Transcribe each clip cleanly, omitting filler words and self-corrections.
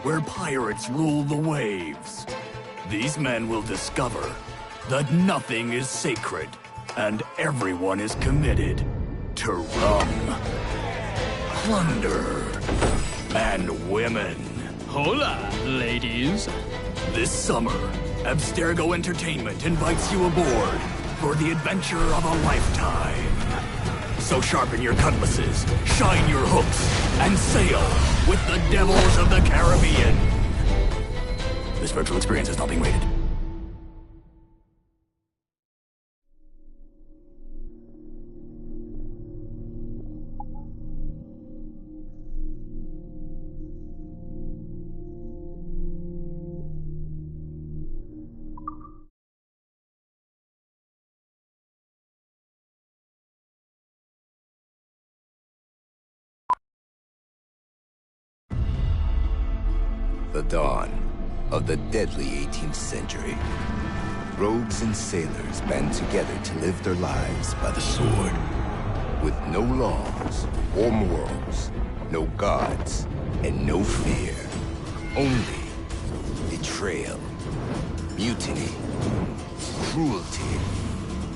where pirates rule the waves. These men will discover that nothing is sacred, and everyone is committed to rum, plunder, and women. Hola, ladies. This summer, Abstergo Entertainment invites you aboard for the adventure of a lifetime. So sharpen your cutlasses, shine your hooks, and sail with the devils of the Caribbean. This virtual experience is not being rated. The dawn of the deadly 18th century. Rogues and sailors band together to live their lives by the sword. With no laws or morals, no gods, and no fear. Only betrayal, mutiny, cruelty,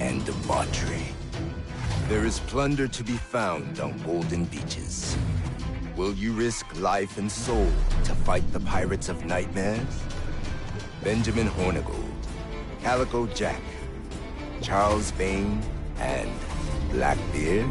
and debauchery. There is plunder to be found on golden beaches. Will you risk life and soul to fight the pirates of nightmares? Benjamin Hornigold, Calico Jack, Charles Bane, and Blackbeard?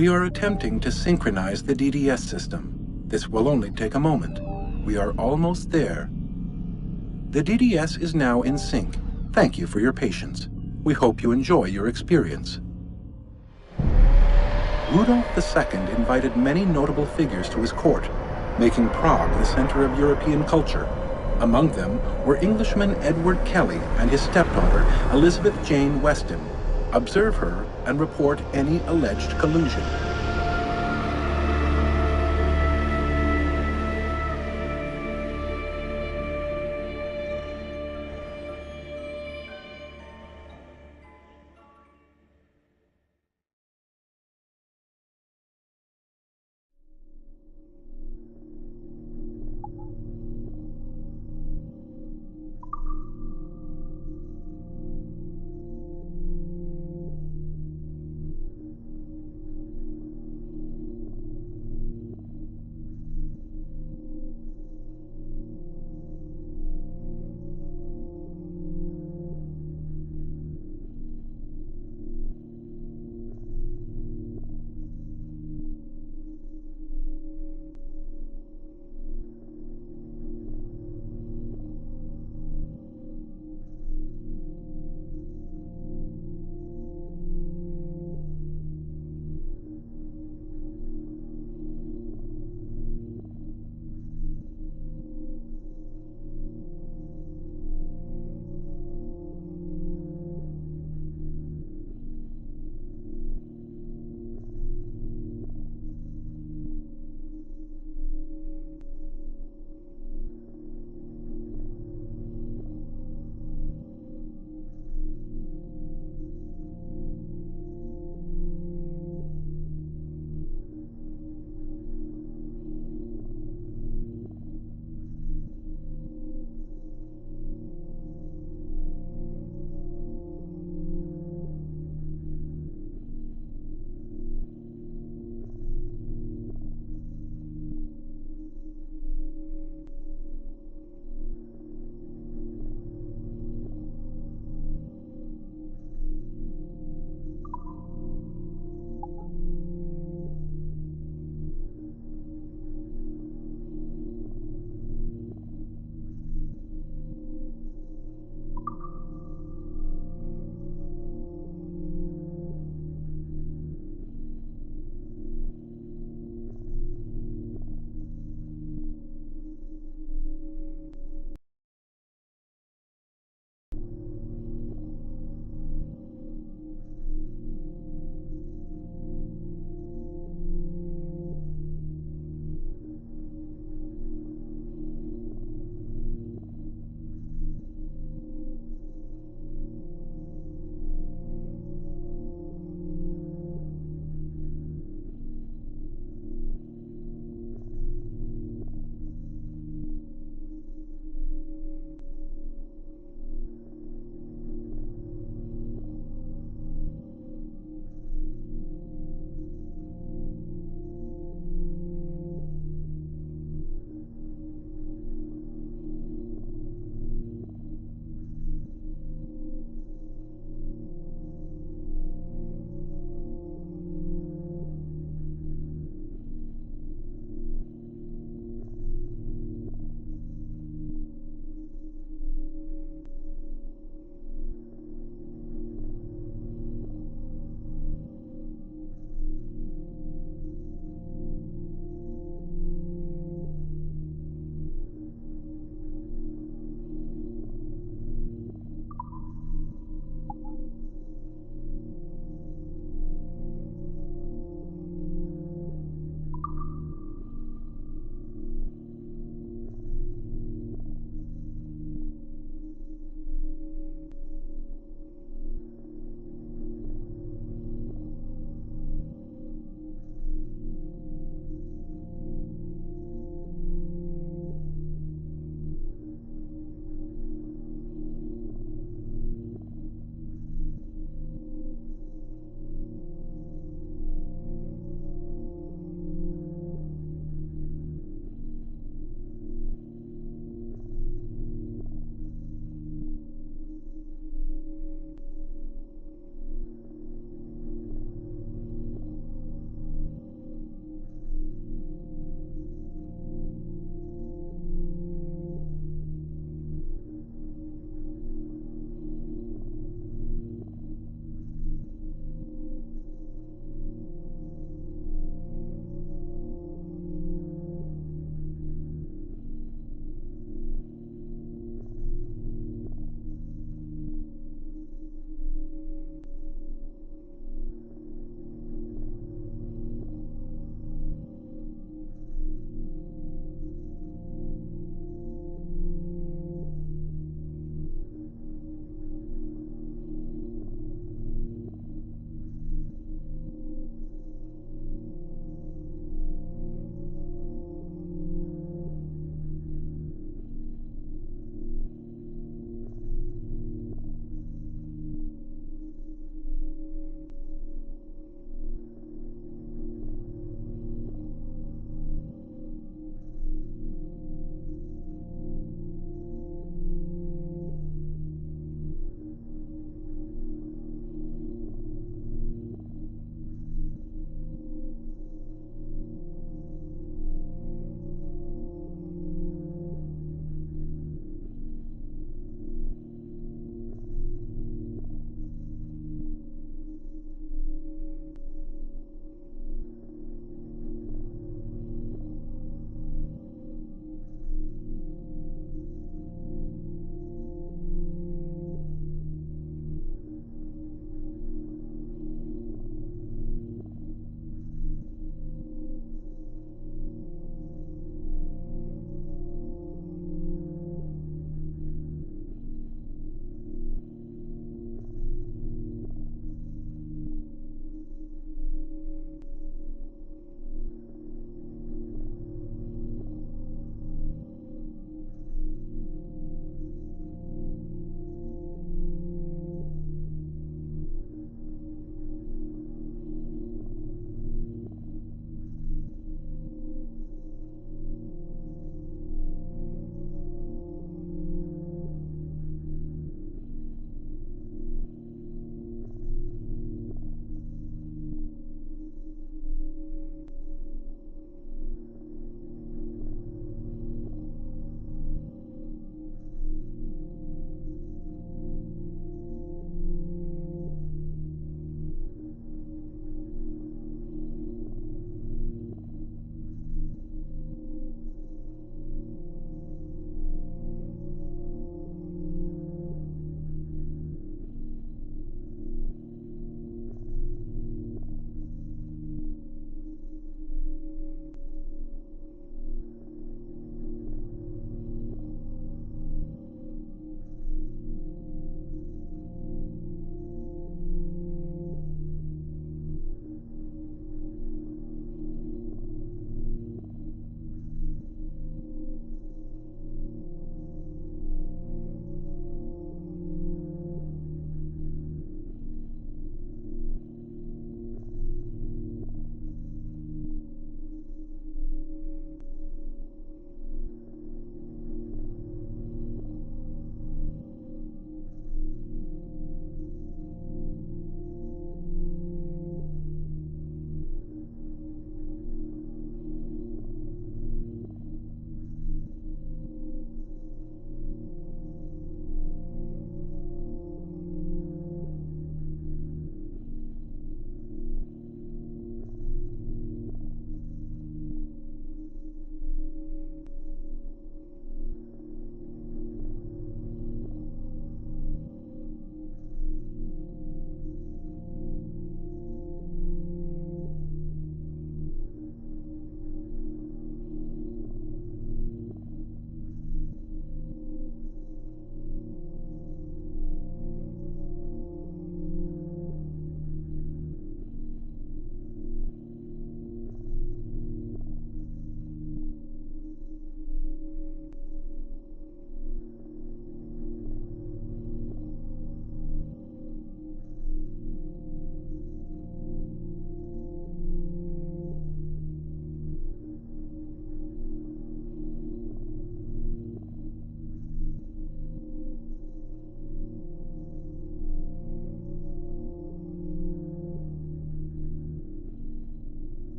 We are attempting to synchronize the DDS system. This will only take a moment. We are almost there. The DDS is now in sync. Thank you for your patience. We hope you enjoy your experience. Rudolf II invited many notable figures to his court, making Prague the center of European culture. Among them were Englishman Edward Kelly and his stepdaughter, Elizabeth Jane Weston. Observe her and report any alleged collusion.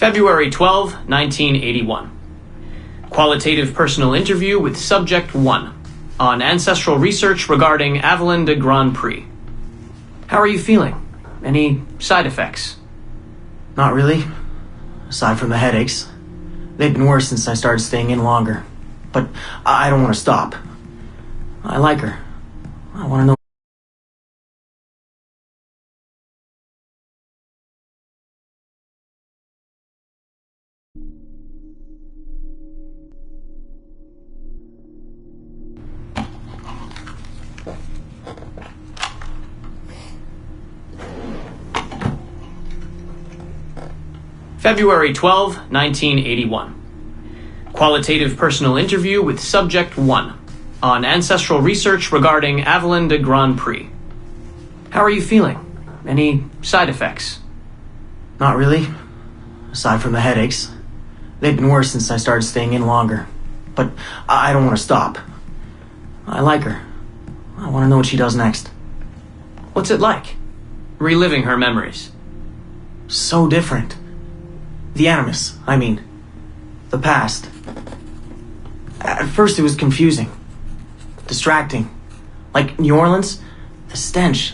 February 12, 1981. Qualitative personal interview with Subject 1 on ancestral research regarding Avalon de Grand Prix. How are you feeling? Any side effects? Not really. Aside from the headaches. They've been worse since I started staying in longer. But I don't want to stop. I like her. I want to know. February 12, 1981. Qualitative personal interview with Subject 1 on ancestral research regarding Avalon de Grand Prix. How are you feeling? Any side effects? Not really. Aside from the headaches. They've been worse since I started staying in longer. But I don't want to stop. I like her. I want to know what she does next. What's it like? Reliving her memories. So different. The animus, I mean. The past. At first it was confusing. Distracting. Like New Orleans, the stench.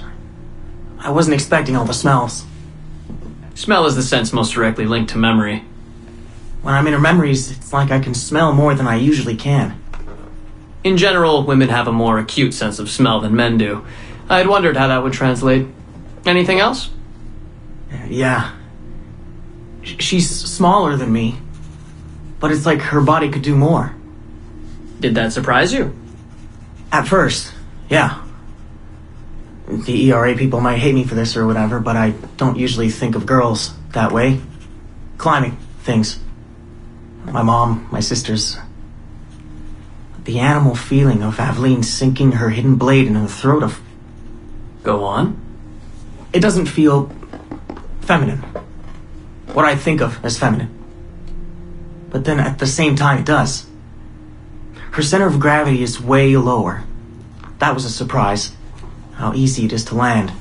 I wasn't expecting all the smells. Smell is the sense most directly linked to memory. When I'm in her memories, it's like I can smell more than I usually can. In general, women have a more acute sense of smell than men do. I had wondered how that would translate. Anything else? Yeah. She's smaller than me, but it's like her body could do more. Did that surprise you? At first, yeah. The ERA people might hate me for this or whatever, but I don't usually think of girls that way. Climbing things. My mom, my sisters. The animal feeling of Aveline sinking her hidden blade into the throat of... Go on. It doesn't feel feminine. What I think of as feminine. But then at the same time it does. Her center of gravity is way lower. That was a surprise. How easy it is to land.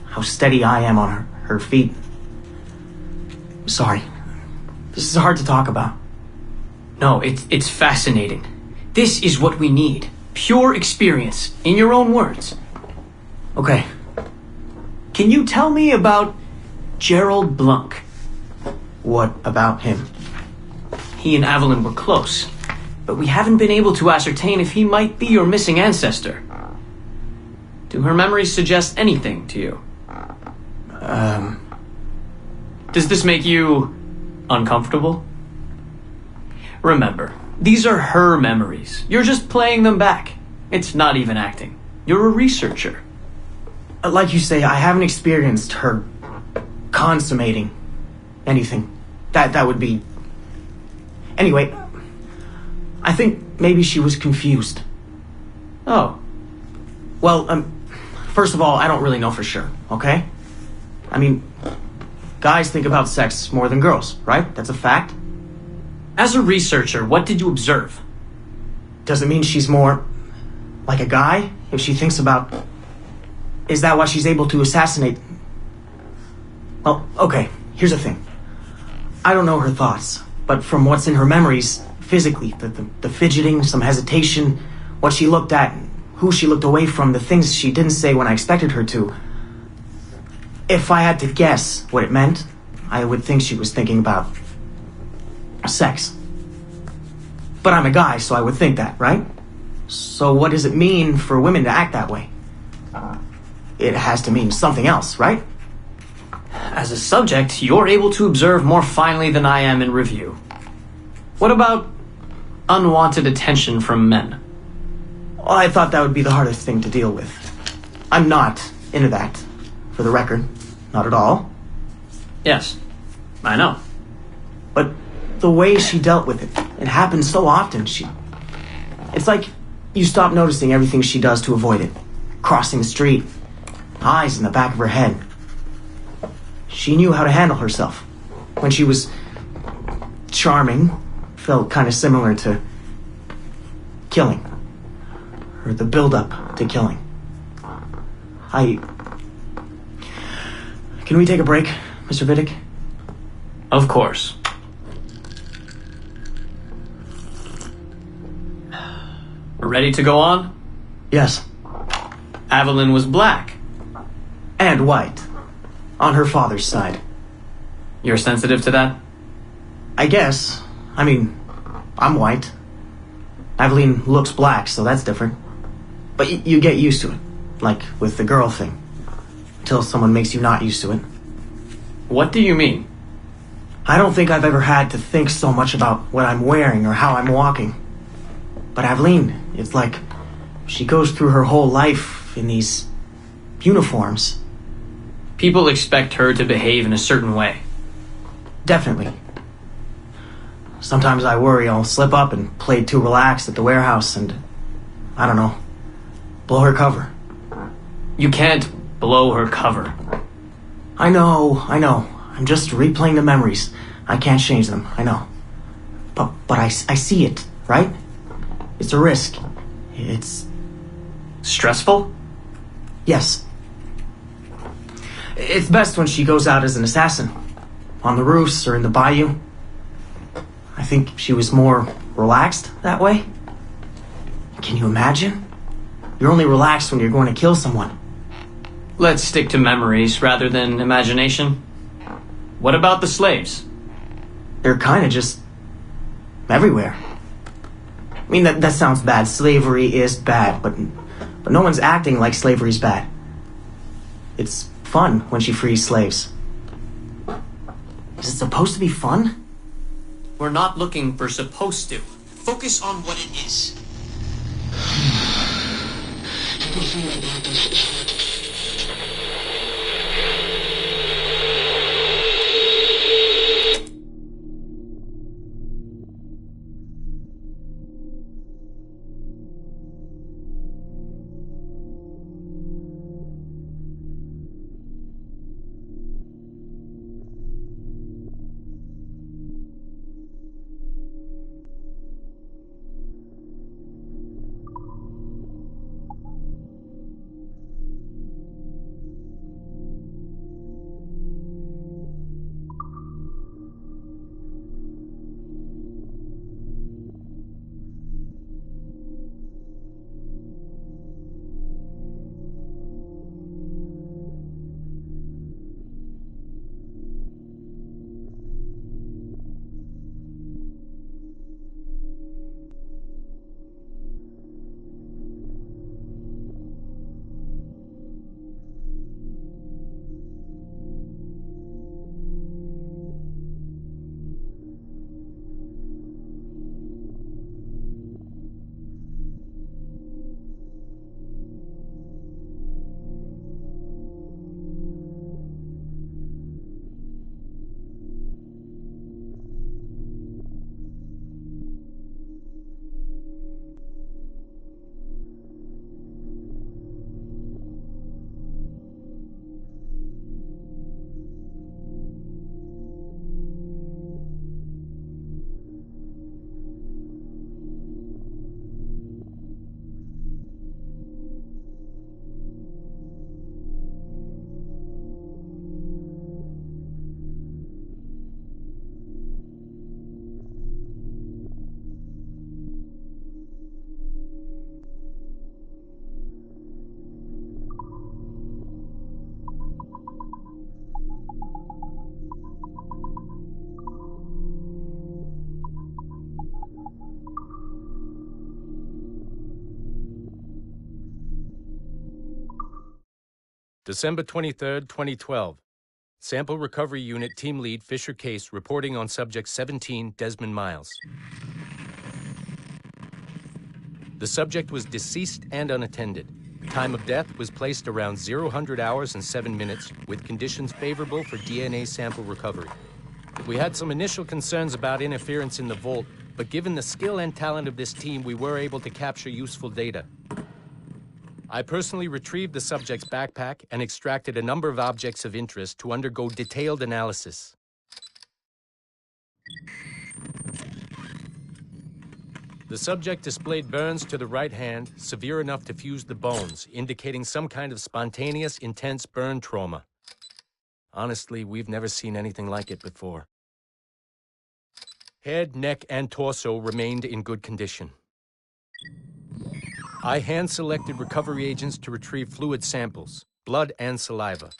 How steady I am on her feet. Sorry. This is hard to talk about. No, it's fascinating. This is what we need. Pure experience, in your own words. Okay. Can you tell me about Gerald Blanc? What about him? He and Avalon were close, but we haven't been able to ascertain if he might be your missing ancestor. Do her memories suggest anything to you? Does this make you uncomfortable? Remember, these are her memories. You're just playing them back. It's not even acting. You're a researcher. Like you say, I haven't experienced her consummating anything. That would be... Anyway, I think maybe she was confused. Oh. Well, first of all, I don't really know for sure, okay? I mean, guys think about sex more than girls, right? That's a fact. As a researcher, what did you observe? Does it mean she's more like a guy if she thinks about... Is that why she's able to assassinate... Well, okay, here's the thing. I don't know her thoughts, but from what's in her memories, physically, the fidgeting, some hesitation, what she looked at, who she looked away from, the things she didn't say when I expected her to. If I had to guess what it meant, I would think she was thinking about sex. But I'm a guy, so I would think that, right? So what does it mean for women to act that way? It has to mean something else, right? As a subject, you're able to observe more finely than I am in review. What about unwanted attention from men? Well, I thought that would be the hardest thing to deal with. I'm not into that, for the record. Not at all. Yes, I know. But the way she dealt with it happens so often. It's like you stop noticing everything she does to avoid it. Crossing the street, eyes in the back of her head. She knew how to handle herself. When she was charming, felt kind of similar to killing. Or the build-up to killing. Can we take a break, Mr. Vidic? Of course. Ready to go on? Yes. Evelyn was black. And white. On her father's side. You're sensitive to that? I guess. I mean, I'm white. Aveline looks black, so that's different. But you get used to it. Like with the girl thing. Until someone makes you not used to it. What do you mean? I don't think I've ever had to think so much about what I'm wearing or how I'm walking. But Aveline, it's like she goes through her whole life in these uniforms. People expect her to behave in a certain way. Definitely. Sometimes I worry I'll slip up and play too relaxed at the warehouse and, I don't know, blow her cover. You can't blow her cover. I know. I'm just replaying the memories. I can't change them, I know. But I see it, right? It's a risk. It's... Stressful? Yes. It's best when she goes out as an assassin. On the roofs or in the bayou. I think she was more relaxed that way. Can you imagine? You're only relaxed when you're going to kill someone. Let's stick to memories rather than imagination. What about the slaves? They're kind of just... everywhere. I mean, that sounds bad. Slavery is bad, but no one's acting like slavery's bad. It's fun when she frees slaves. Is it supposed to be fun? We're not looking for supposed to. Focus on what it is. December 23rd, 2012. Sample Recovery Unit Team Lead Fisher Case reporting on Subject 17, Desmond Miles. The subject was deceased and unattended. Time of death was placed around 0000 hours and 7 minutes, with conditions favorable for DNA sample recovery. We had some initial concerns about interference in the vault, but given the skill and talent of this team, we were able to capture useful data. I personally retrieved the subject's backpack and extracted a number of objects of interest to undergo detailed analysis. The subject displayed burns to the right hand, severe enough to fuse the bones, indicating some kind of spontaneous, intense burn trauma. Honestly, we've never seen anything like it before. Head, neck, and torso remained in good condition. I hand-selected recovery agents to retrieve fluid samples, blood and saliva.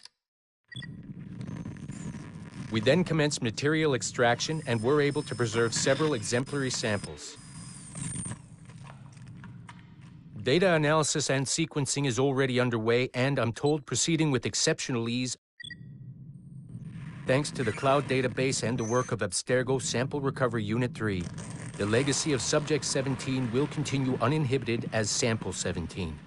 We then commenced material extraction and were able to preserve several exemplary samples. Data analysis and sequencing is already underway, and I'm told proceeding with exceptional ease thanks to the cloud database and the work of Abstergo Sample Recovery Unit 3. The legacy of Subject 17 will continue uninhibited as Sample 17.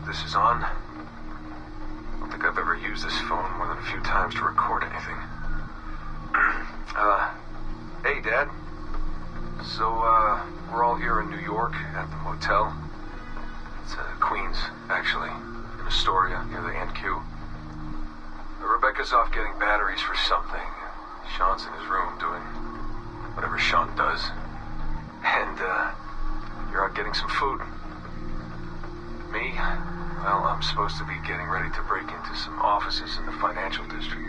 This is on. I don't think I've ever used this phone more than a few times to record anything. Hey, Dad. So, we're all here in New York at the motel. It's Queens, actually, in Astoria, near the NQ. Rebecca's off getting batteries for something. Sean's in his room doing whatever Sean does. And, you're out getting some food. Me? Well, I'm supposed to be getting ready to break into some offices in the financial district.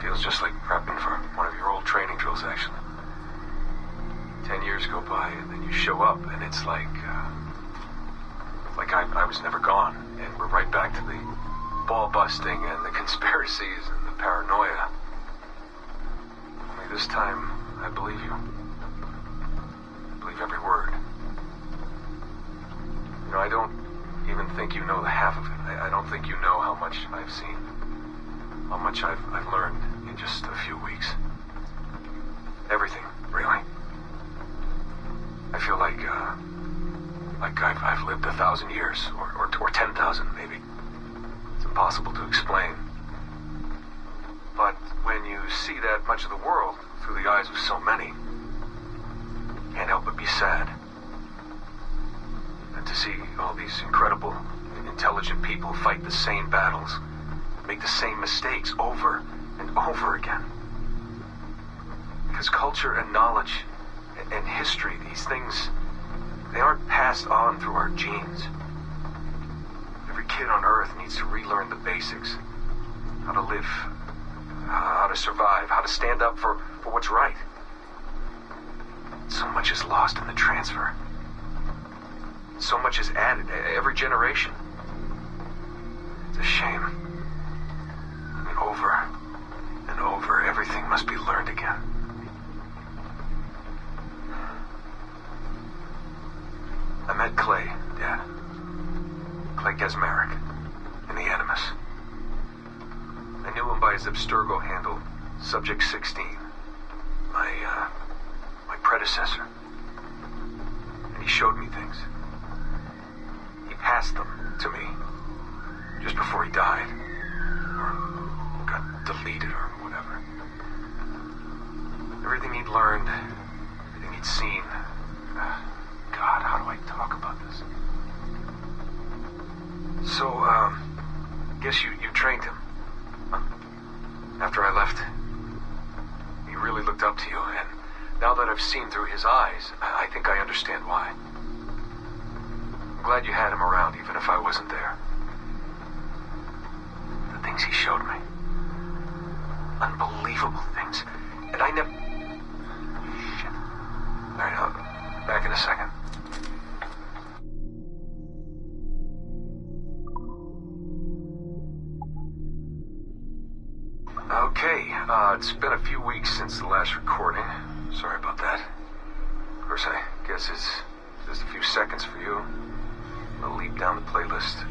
Feels just like prepping for one of your old training drills, actually. 10 years go by, and then you show up, and it's like I was never gone. And we're right back to the ball busting and the conspiracies and the paranoia. Only this time, I believe you. I believe every word. You know, I don't even think you know the half of it. I don't think you know how much I've seen. How much I've learned in just a few weeks. Everything, really. I feel like I've lived 1,000 years, or 10,000 maybe. It's impossible to explain. But when you see that much of the world through the eyes of so many, you can't help but be sad. And to see all these incredible, intelligent people fight the same battles, make the same mistakes over and over again. Because culture and knowledge and history, these things, they aren't passed on through our genes. Every kid on Earth needs to relearn the basics. How to live, how to survive, how to stand up for what's right. So much is lost in the transfer. So much is added every generation. It's a shame. I mean, over and over, everything must be learned again. I met Clay, Dad. Clay Gesmerick, in the Animus. I knew him by his Abstergo handle, Subject 16. My predecessor. And he showed me things. He passed them to me just before he died. Or got deleted or whatever. Everything he'd learned, everything he'd seen. God, how do I talk about this? So, guess you trained him. After I left, he really looked up to you, and now that I've seen through his eyes, I think I understand why. I'm glad you had him around, even if I wasn't there. The things he showed me. Unbelievable things. And I never... Shit. Alright, I'll back in a second. Okay, it's been a few weeks since the last recording. Sorry about that. Of course, I guess it's just a few seconds for you. I'll leap down the playlist.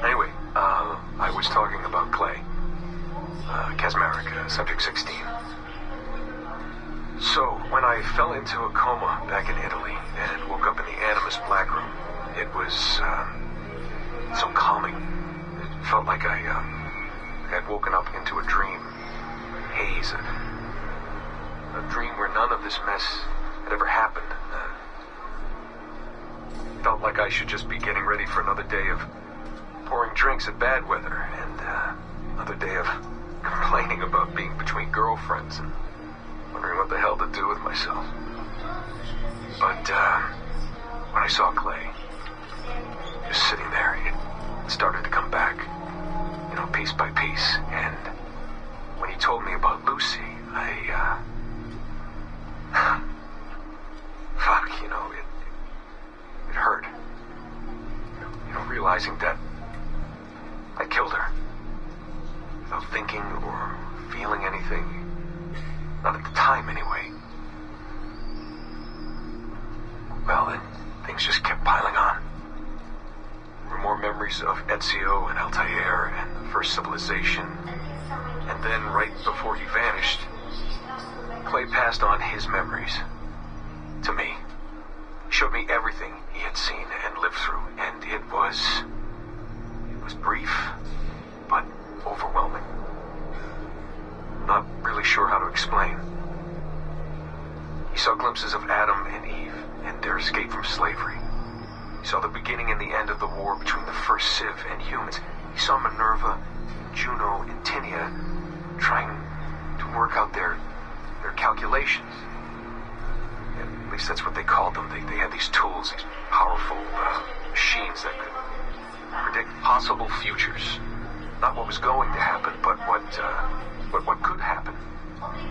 Anyway, I was talking about Clay. Gesmerick, Subject 16. So, when I fell into a coma back in Italy and woke up in the Animus Black Room, it was, so calming. It felt like I had woken up into a dream. Haze. A dream where none of this mess had ever happened. Felt like I should just be getting ready for another day of pouring drinks at bad weather and another day of complaining about being between girlfriends and wondering what the hell to do with myself. But when I saw Clay just sitting there, it started to come back, piece by piece. And when he told me about Lucy, it hurt. Realizing that I killed her without thinking or feeling anything. Not at the time, anyway. Well, then, things just kept piling on. There were more memories of Ezio and Altair and the first civilization. And then, right before he vanished, Clay passed on his memories to me. He showed me everything he had seen and lived through, and it was brief, but overwhelming. Not really sure how to explain. He saw glimpses of Adam and Eve and their escape from slavery. He saw the beginning and the end of the war between the first Civ and humans. He saw Minerva, Juno, and Tinia trying to work out their calculations. At least that's what they called them. They had these tools, these powerful machines that could predict possible futures. Not what was going to happen, but what could happen.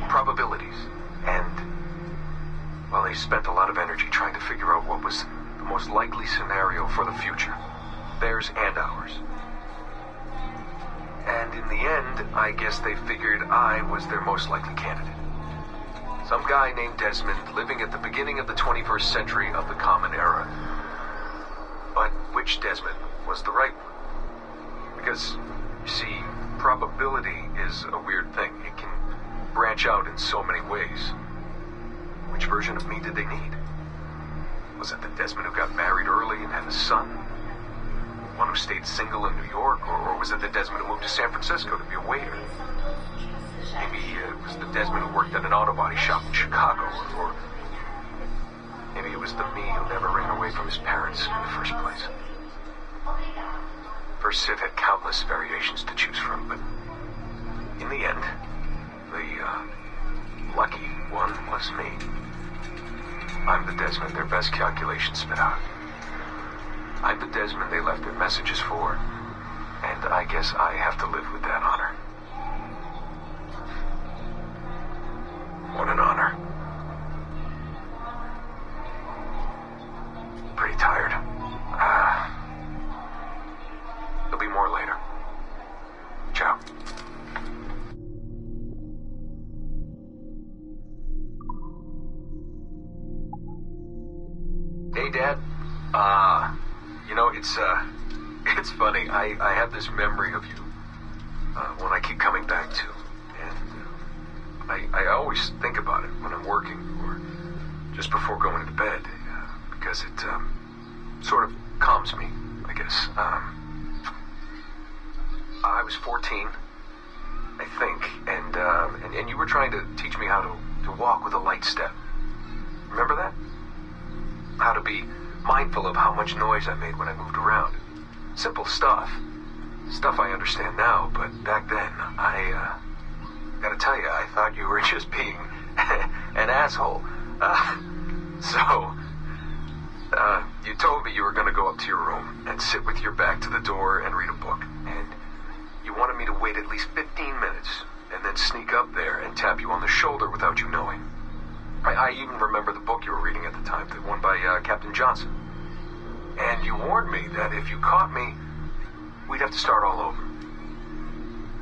Probabilities. And, well, they spent a lot of energy trying to figure out what was the most likely scenario for the future. Theirs and ours. And in the end, I guess they figured I was their most likely candidate. Some guy named Desmond living at the beginning of the 21st century of the Common Era. But which Desmond was the right one? Because, you see, probability is a weird thing. It can branch out in so many ways. Which version of me did they need? Was it the Desmond who got married early and had a son? One who stayed single in New York? Or was it the Desmond who moved to San Francisco to be a waiter? Maybe it was the Desmond who worked at an auto body shop in Chicago, or maybe it was the me who never ran away from his parents in the first place. First Civ had countless variations to choose from, but in the end, the lucky one was me. I'm the Desmond their best calculations spit out. I'm the Desmond they left their messages for, and I guess I have to live with that honor. What an honor. Pretty tired. There'll be more later. Ciao. Hey, Dad. It's funny. I have this memory of you, one I keep coming back to. I always think about it when I'm working or just before going to bed, because it sort of calms me, I guess. I was 14, I think, and you were trying to teach me how to walk with a light step. Remember that? How to be mindful of how much noise I made when I moved around. Simple stuff. Stuff I understand now, but back then, gotta tell you, I thought you were just being an asshole. You told me you were gonna go up to your room and sit with your back to the door and read a book. And you wanted me to wait at least 15 minutes and then sneak up there and tap you on the shoulder without you knowing. I even remember the book you were reading at the time, the one by Captain Johnson. And you warned me that if you caught me, we'd have to start all over.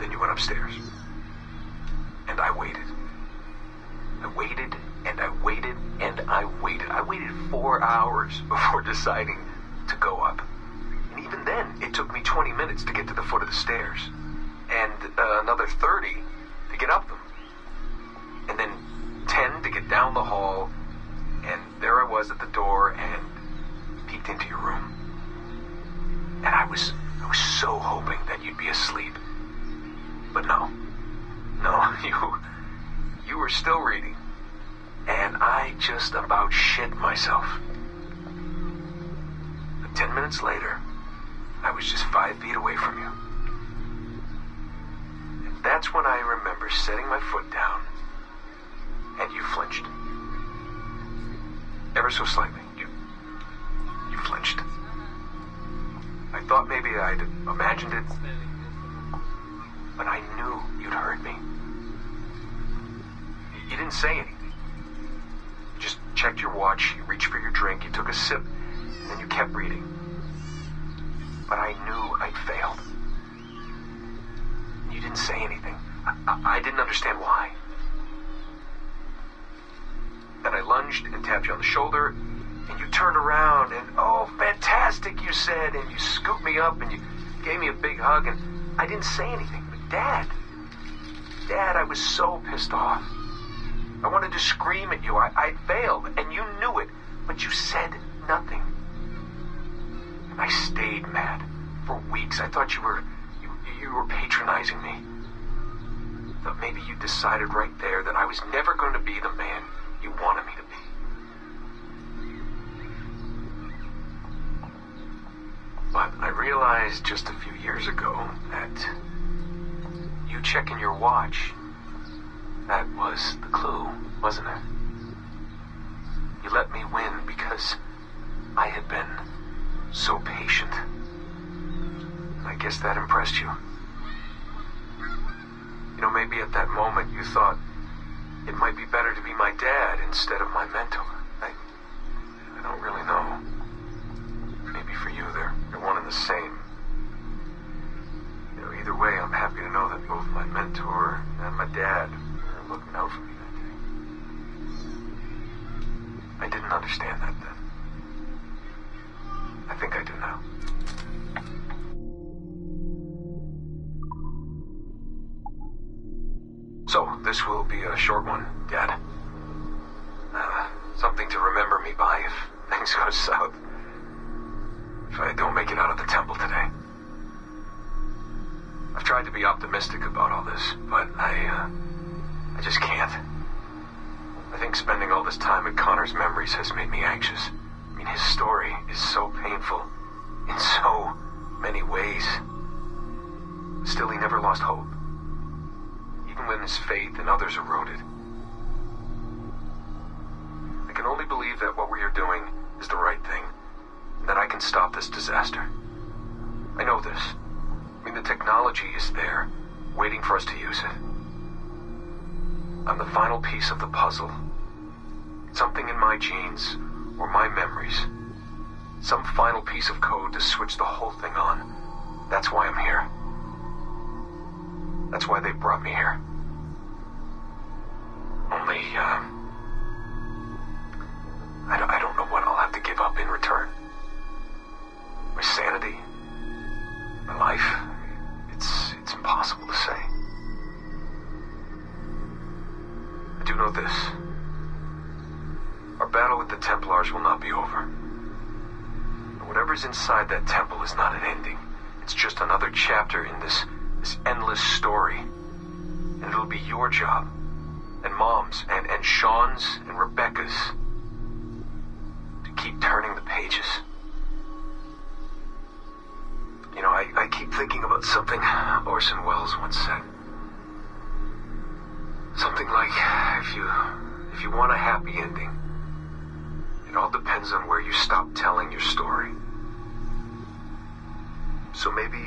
Then you went upstairs. And I waited. I waited, and I waited, and I waited. I waited 4 hours before deciding to go up. And even then, it took me 20 minutes to get to the foot of the stairs. And another 30 to get up them. And then 10 to get down You were still reading. And I just about shit myself. But 10 minutes later, I was just 5 feet away from you. And that's when I remember setting my foot down, and you flinched. Ever so slightly. You flinched. I thought maybe I'd imagined it, but I knew you'd heard me. You didn't say anything. You just checked your watch, you reached for your drink, you took a sip, and then you kept reading. But I knew I'd failed. You didn't say anything. I didn't understand why. Then I lunged and tapped you on the shoulder, and you turned around, and oh, fantastic, you said, and you scooped me up, and you gave me a big hug, and I didn't say anything. But Dad, I was so pissed off. I wanted to scream at you. I failed, and you knew it, but you said nothing. And I stayed mad for weeks. I thought you were patronizing me. I thought maybe you decided right there that I was never going to be the man you wanted me to be. But I realized just a few years ago that you checking your watch, that was the clue, wasn't it? You let me win because I had been so patient. I guess that impressed you. You know, maybe at that moment you thought it might be better to be my dad instead of my mentor. I don't really know. Maybe for you they're one and the same. You know, either way, I'm happy to know that both my mentor and my dad are looking out for me that day. I didn't understand that then. I think I do now. So, this will be a short one, Dad. Something to remember me by if things go south. If I don't make it out of the temple today. I've tried to be optimistic about all this, but I just can't. I think spending all this time at Connor's memories has made me anxious. I mean, his story is so painful in so many ways. Still, he never lost hope. Even when his faith in others eroded. I can only believe that what we are doing is the right thing, and that I can stop this disaster. I know this. I mean, the technology is there, waiting for us to use it. I'm the final piece of the puzzle. Something in my genes, or my memories. Some final piece of code to switch the whole thing on. That's why I'm here. That's why they brought me here. Only, I don't know what I'll have to give up in return. My sanity, my life, it's impossible to say. I do know this. Our battle with the Templars will not be over. And whatever's inside that temple is not an ending. It's just another chapter in this endless story. And it'll be your job, and Mom's, and Sean's, and Rebecca's, to keep turning the pages. You know, I keep thinking about something Orson Welles once said. Something like, if you want a happy ending, it all depends on where you stop telling your story. So maybe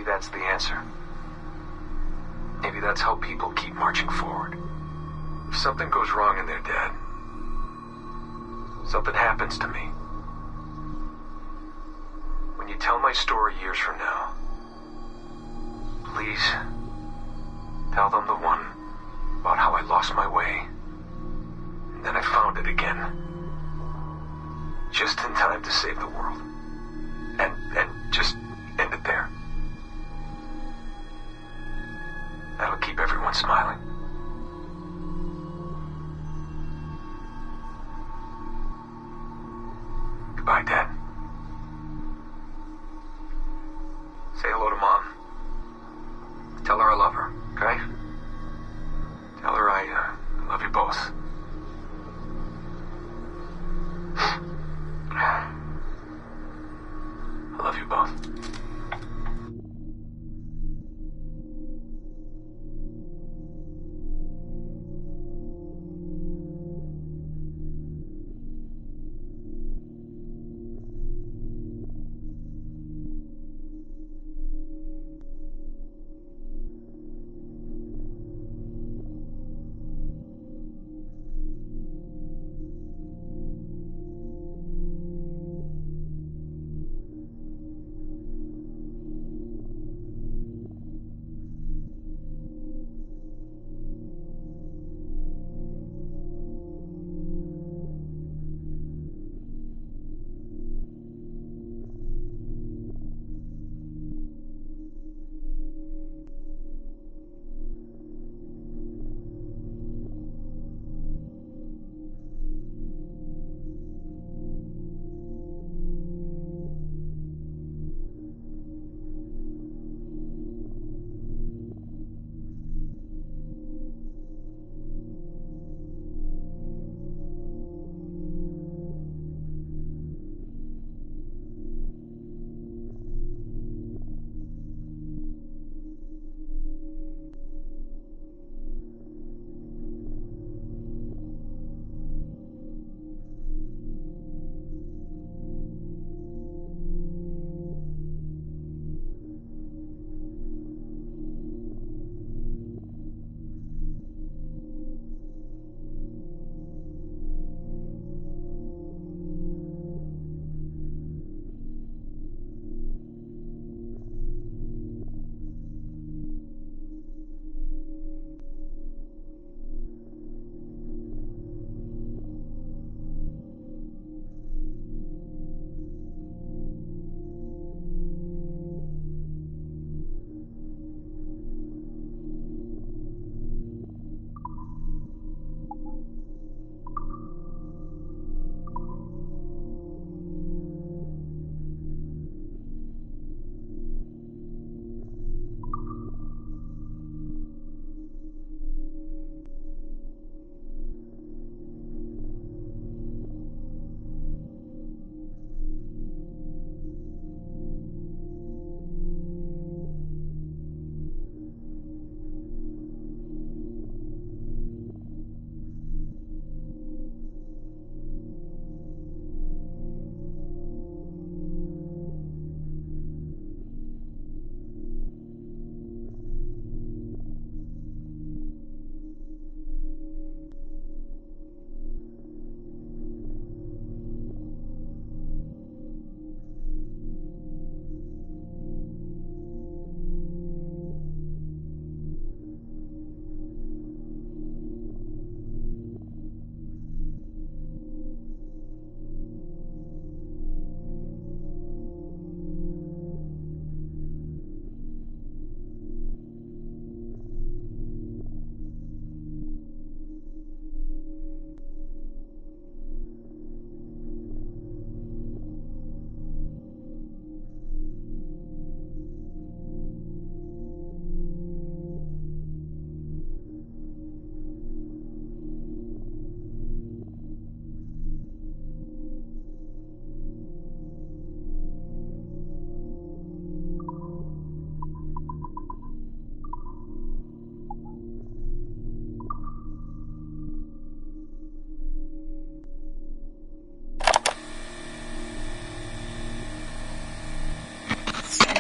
that's the answer. Maybe that's how people keep marching forward. If something goes wrong in their Dad, something happens to me. When you tell my story years from now, please tell them the one about how I lost my way, and then I found it again. Just in time to save the world. And just end it there. That'll keep everyone smiling. Goodbye, Dad. Say hello to Mom. Tell her I love her, okay?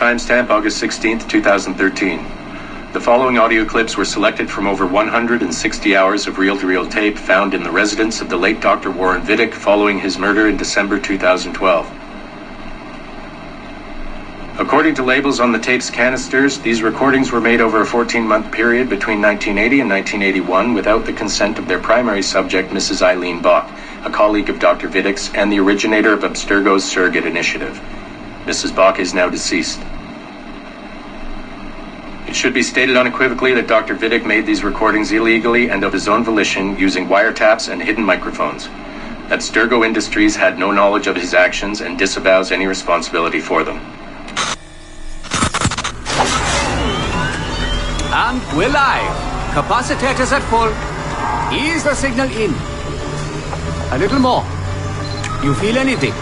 timestamp August 16th, 2013. The following audio clips were selected from over 160 hours of reel-to-reel tape found in the residence of the late Dr. Warren Vidic following his murder in December 2012. According to labels on the tape's canisters, these recordings were made over a 14-month period between 1980 and 1981 without the consent of their primary subject, Mrs. Eileen Bach, a colleague of Dr. Vidic's and the originator of Abstergo's surrogate initiative. Mrs. Bach is now deceased. It should be stated unequivocally that Dr. Vidic made these recordings illegally and of his own volition using wiretaps and hidden microphones. That Abstergo Industries had no knowledge of his actions and disavows any responsibility for them. And we're live. Capacitors at full. Ease the signal in. A little more. You feel anything?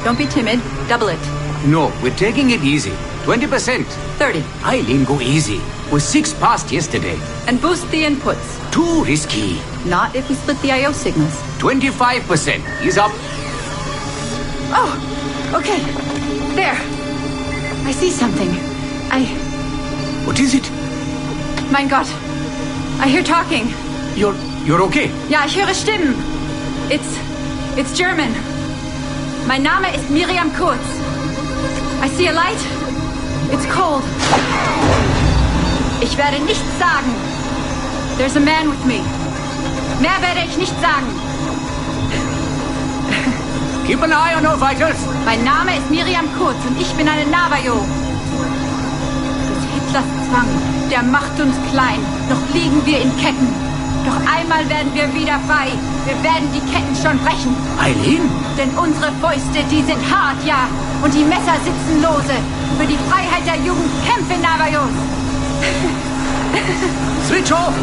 Don't be timid. Double it. No, we're taking it easy. 20%. 30. Eileen, go easy. We're 6 past yesterday. And boost the inputs. Too risky. Not if we split the I/O signals. 25%. Ease up. Oh, okay. There. I see something. What is it? Mein Gott. I hear talking. You're okay? Ja, ich höre Stimmen. It's German. Mein Name ist Miriam Kurz. I see a light. It's cold. Ich werde nichts sagen. There's a man with me. Mehr werde ich nicht sagen. Keep an eye on our vitals. Mein Name ist Miriam Kurz und ich bin eine Navajo. Des Hitlers Zwang, der macht uns klein. Noch liegen wir in Ketten. Doch einmal werden wir wieder frei. Wir werden die Ketten schon brechen. Eileen? Denn unsere Fäuste, die sind hart, ja. Und die Messer sitzen lose. Für die Freiheit der Jugend kämpfen Navajos. Switch off.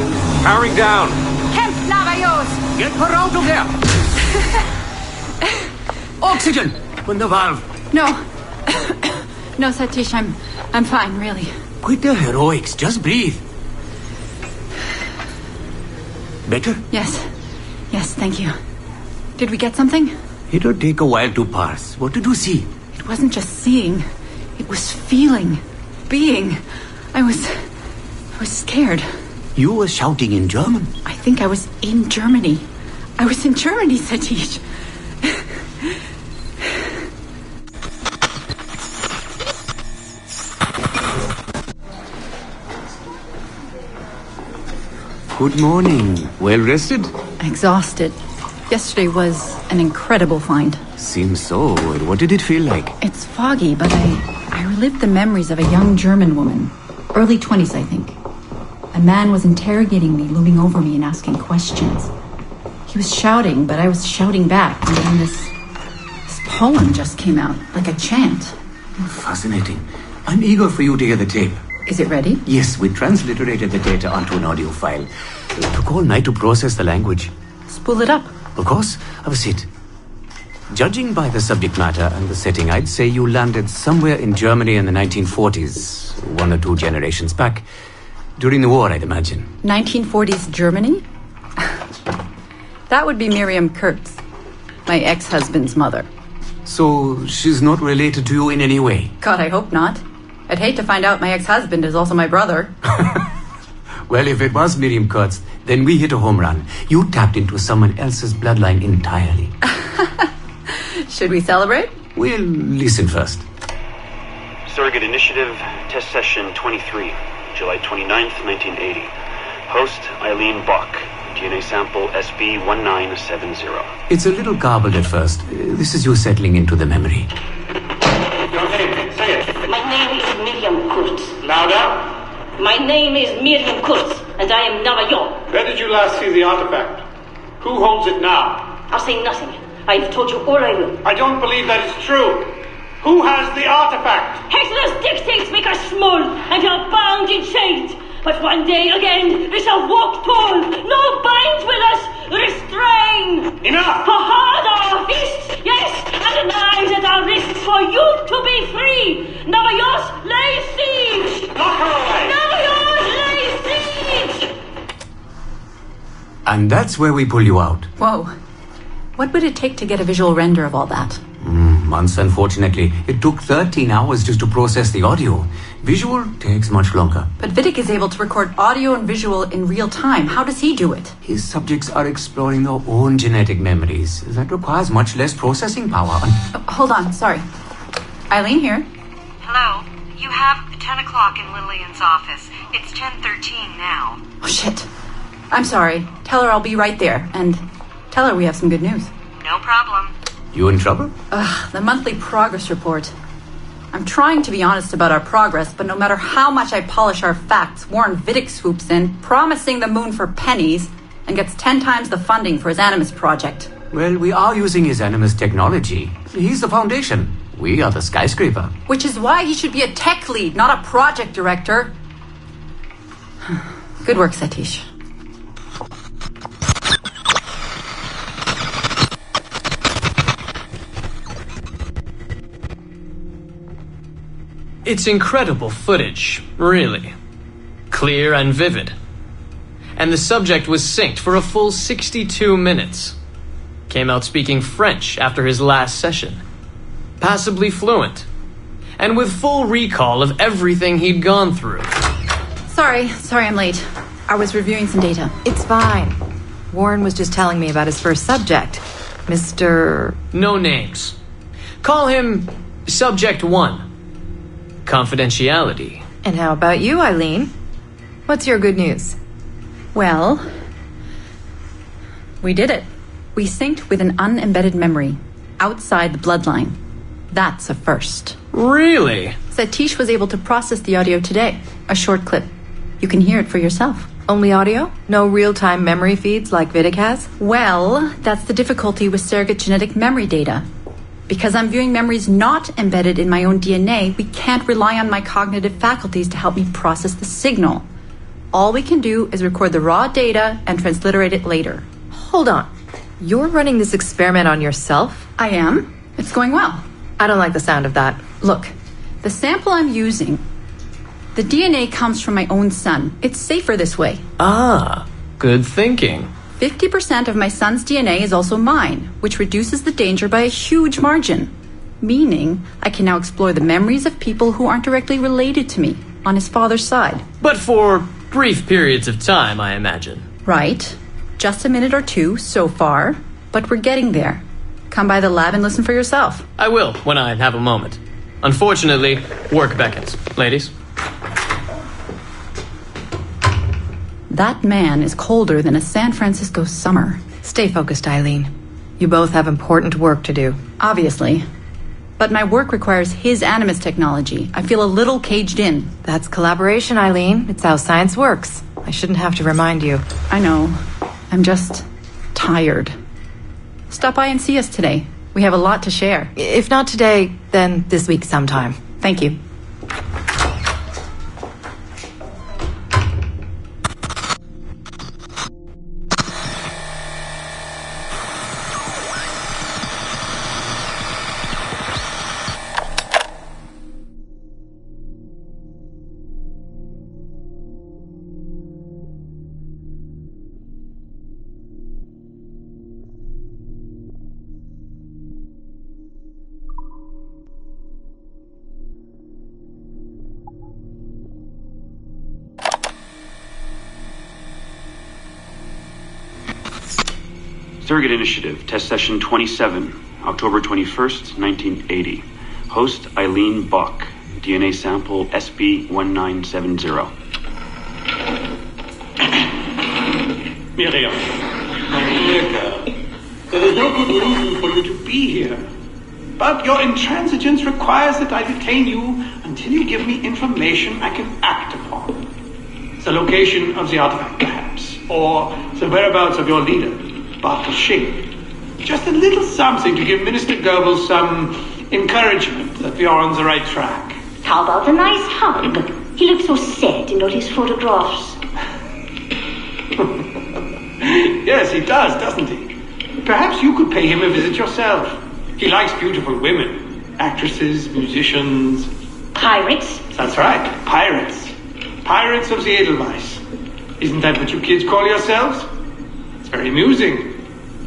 Powering down. Kämpft Navajos. Get her out of there. Oxygen. From the valve. No. No, Satish, I'm fine, really. Quit the heroics. Just breathe. Better? Yes. Yes, thank you. Did we get something? It'll take a while to pass. What did you see? It wasn't just seeing. It was feeling. Being. I was scared. You were shouting in German? I think I was in Germany. I was in Germany, Satish. Good morning. Well rested? Exhausted. Yesterday was an incredible find. Seems so. What did it feel like? It's foggy, but I relived the memories of a young German woman. Early 20s, I think. A man was interrogating me, looming over me and asking questions. He was shouting, but I was shouting back. And then this poem just came out, like a chant. Fascinating. I'm eager for you to hear the tape. Is it ready? Yes, we transliterated the data onto an audio file. It took all night to process the language. Spool it up. Of course. Have a seat. Judging by the subject matter and the setting, I'd say you landed somewhere in Germany in the 1940s, 1 or 2 generations back. During the war, I'd imagine. 1940s Germany? That would be Miriam Kurtz, my ex-husband's mother. So she's not related to you in any way? God, I hope not. I'd hate to find out my ex-husband is also my brother. Well, if it was Miriam Kurtz, then we hit a home run. You tapped into someone else's bloodline entirely. Should we celebrate? We'll listen first. Surrogate Initiative, Test Session 23, July 29th, 1980. Host, Eileen Bach. DNA sample SB1970. It's a little garbled at first. This is you settling into the memory. Your name, say it. My name is Miriam Kurtz. Louder. My name is Miriam Kurtz, and I am Navajo. Where did you last see the artifact? Who holds it now? I'll say nothing. I've told you all I will. I don't believe that is true. Who has the artifact? Hitler's dictates make us small and are bound in chains. But one day again we shall walk tall. No binds will us restrain. Enough! For hard our fists, yes, and the knives at our wrists for you to be free. Navajos lay siege. Knock her away. Navajos lay siege. And that's where we pull you out. Whoa. What would it take to get a visual render of all that? months, unfortunately. It took 13 hours just to process the audio. Visual takes much longer. But Vidic is able to record audio and visual in real time. How does he do it? His subjects are exploring their own genetic memories. That requires much less processing power. Hold on, sorry. Eileen here. Hello. You have 10 o'clock in Lillian's office. It's 10:13 now. Oh, shit. I'm sorry. Tell her I'll be right there. And tell her we have some good news. No problem. You in trouble? The monthly progress report. I'm trying to be honest about our progress, but no matter how much I polish our facts, Warren Vidic swoops in, promising the moon for pennies, and gets 10 times the funding for his Animus project. Well, we are using his Animus technology. He's the foundation. We are the skyscraper. Which is why he should be a tech lead, not a project director. Good work, Satish. It's incredible footage, really. Clear and vivid. And the subject was synced for a full 62 minutes. Came out speaking French after his last session. Passably fluent. And with full recall of everything he'd gone through. Sorry I'm late. I was reviewing some data. It's fine. Warren was just telling me about his first subject, Mr. No names. Call him Subject 1. Confidentiality. And how about you, Eileen? What's your good news? Well, we did it. We synced with an unembedded memory outside the bloodline. That's a first. Really? Satish was able to process the audio today. A short clip. You can hear it for yourself. Only audio? No real-time memory feeds like Vidic has? Well, that's the difficulty with surrogate genetic memory data. Because I'm viewing memories not embedded in my own DNA, we can't rely on my cognitive faculties to help me process the signal. All we can do is record the raw data and transliterate it later. Hold on. You're running this experiment on yourself? I am. It's going well. I don't like the sound of that. Look, the sample I'm using, the DNA comes from my own son. It's safer this way. Ah, good thinking. 50% of my son's DNA is also mine, which reduces the danger by a huge margin. Meaning, I can now explore the memories of people who aren't directly related to me on his father's side. But for brief periods of time, I imagine. Right. Just a minute or two so far, but we're getting there. Come by the lab and listen for yourself. I will, when I have a moment. Unfortunately, work beckons. Ladies? That man is colder than a San Francisco summer. Stay focused, Eileen. You both have important work to do. Obviously. But my work requires his Animus technology. I feel a little caged in. That's collaboration, Eileen. It's how science works. I shouldn't have to remind you. I know. I'm just tired. Stop by and see us today. We have a lot to share. If not today, then this week sometime. Thank you. Surrogate Initiative, Test Session 27, October 21st, 1980. Host Eileen Bach, DNA sample SB1970. Miriam, my dear girl, there is no good reason for you to be here. But your intransigence requires that I detain you until you give me information I can act upon. The location of the artifact, perhaps, or the whereabouts of your leader, Bartle Shing. Just a little something to give Minister Goebbels some encouragement that we are on the right track. How about a nice hug? He looks so sad in all his photographs. Yes, he does, doesn't he? Perhaps you could pay him a visit yourself. He likes beautiful women. Actresses, musicians. Pirates? That's right, pirates. Pirates of the Edelweiss. Isn't that what you kids call yourselves? It's very amusing.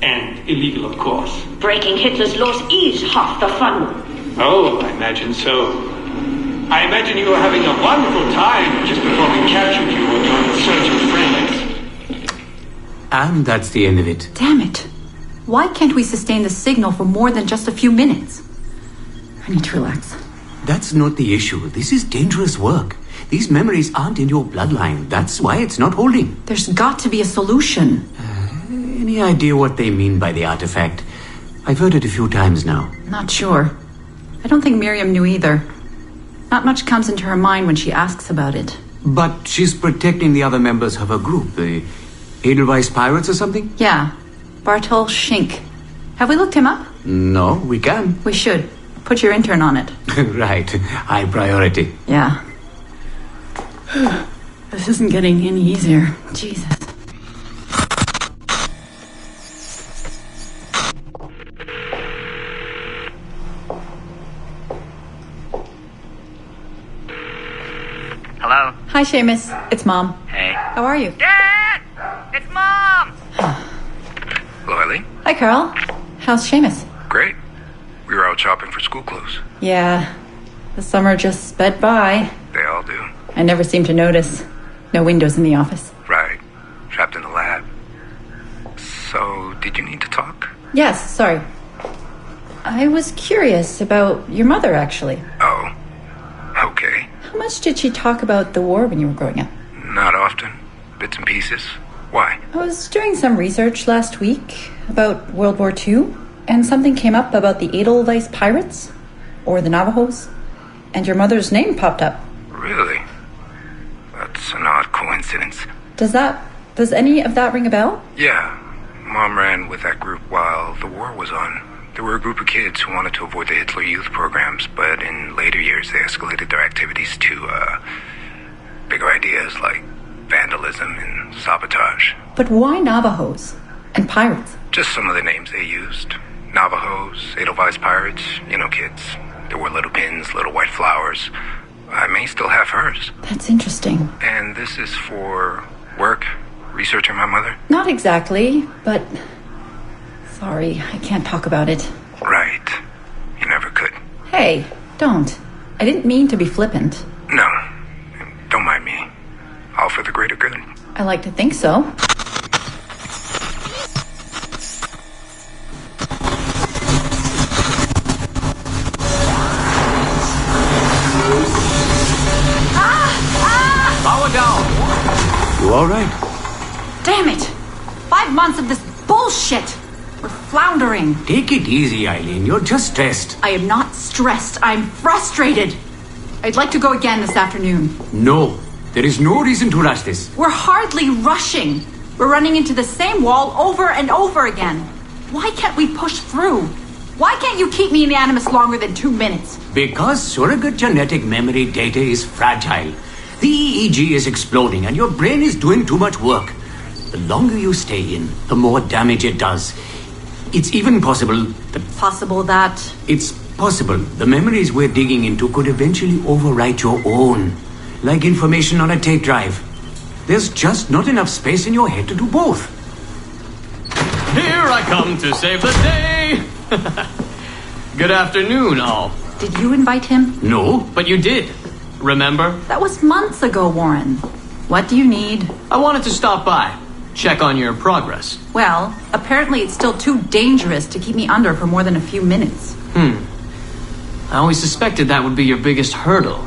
And illegal, of course. Breaking Hitler's laws is half the fun. Oh, I imagine so. I imagine you were having a wonderful time just before we captured you and your insurgent friends. And that's the end of it. Damn it. Why can't we sustain the signal for more than just a few minutes? I need to relax. That's not the issue. This is dangerous work. These memories aren't in your bloodline. That's why it's not holding. There's got to be a solution. Any idea what they mean by the artifact? I've heard it a few times now. Not sure. I don't think Miriam knew either. Not much comes into her mind when she asks about it. But she's protecting the other members of her group, the Edelweiss Pirates or something? Yeah. Bartol Schink. Have we looked him up? No, we can. We should. Put your intern on it. Right. High priority. Yeah. This isn't getting any easier. Jesus. Hello? Hi, Seamus. It's Mom. Hey. How are you? Dad! It's Mom! Hello, Eileen. Hi, Carl. How's Seamus? Great. We were out shopping for school clothes. Yeah. The summer just sped by. They all do. I never seem to notice. No windows in the office. Right. Trapped in the lab. So, did you need to talk? Yes, sorry. I was curious about your mother, actually. Oh. Okay. How much did she talk about the war when you were growing up? Not often. Bits and pieces. Why? I was doing some research last week about World War II, and something came up about the Edelweiss Pirates, or the Navajos, and your mother's name popped up. Really? That's an odd coincidence. Does any of that ring a bell? Yeah. Mom ran with that group while the war was on. There were a group of kids who wanted to avoid the Hitler Youth programs, but in later years they escalated their activities to, bigger ideas like vandalism and sabotage. But why Navajos and pirates? Just some of the names they used. Navajos, Edelweiss Pirates, you know, kids. There were little pins, little white flowers. I may still have hers. That's interesting. And this is for work? Researching my mother? Not exactly, but... Sorry, I can't talk about it. Right. You never could. Hey, don't. I didn't mean to be flippant. No. Don't mind me. All for the greater good. I like to think so. Power down. You all right? Damn it! 5 months of this bullshit! We're floundering. Take it easy, Eileen. You're just stressed. I am not stressed. I'm frustrated. I'd like to go again this afternoon. No. There is no reason to rush this. We're hardly rushing. We're running into the same wall over and over again. Why can't we push through? Why can't you keep me in the Animus longer than 2 minutes? Because surrogate genetic memory data is fragile. The EEG is exploding and your brain is doing too much work. The longer you stay in, the more damage it does. It's even possible that... Possible that... It's possible the memories we're digging into could eventually overwrite your own. Like information on a tape drive. There's just not enough space in your head to do both. Here I come to save the day! Good afternoon, all. Did you invite him? No. But you did. Remember? That was months ago, Warren. What do you need? I wanted to stop by. Check on your progress. Well, apparently it's still too dangerous to keep me under for more than a few minutes. I always suspected that would be your biggest hurdle.